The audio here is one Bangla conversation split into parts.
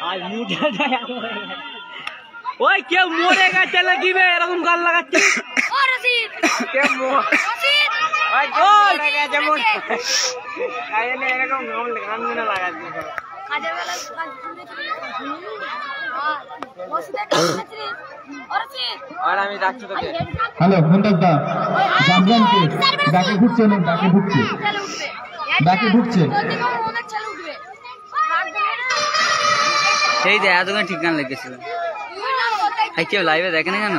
आज मुझे ওই কেউ মরে গেছে লাগিবে এরকম গাল লাগাচ্ছে ও রশিদ কেউ রশিদ ওই মরে গেছে মরে কাইনে এরকম গান না লাগাচ্ছে কাজের বেলা কাজ শুনতে আর আমি ডাকছি তোকে হ্যালো মুন্তাজ দা জামজানকে ডাকে ঢুকছে না ডাকে ঢুকছে এই যে এতক্ষণ ঠিক গান লেগেছিল কেউ লাইভে দেখে না কেন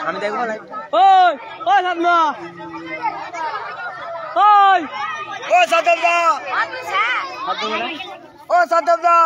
আমি দেখবো ওই ওই সামনা ওই ও সাদবদা ও সাদবদা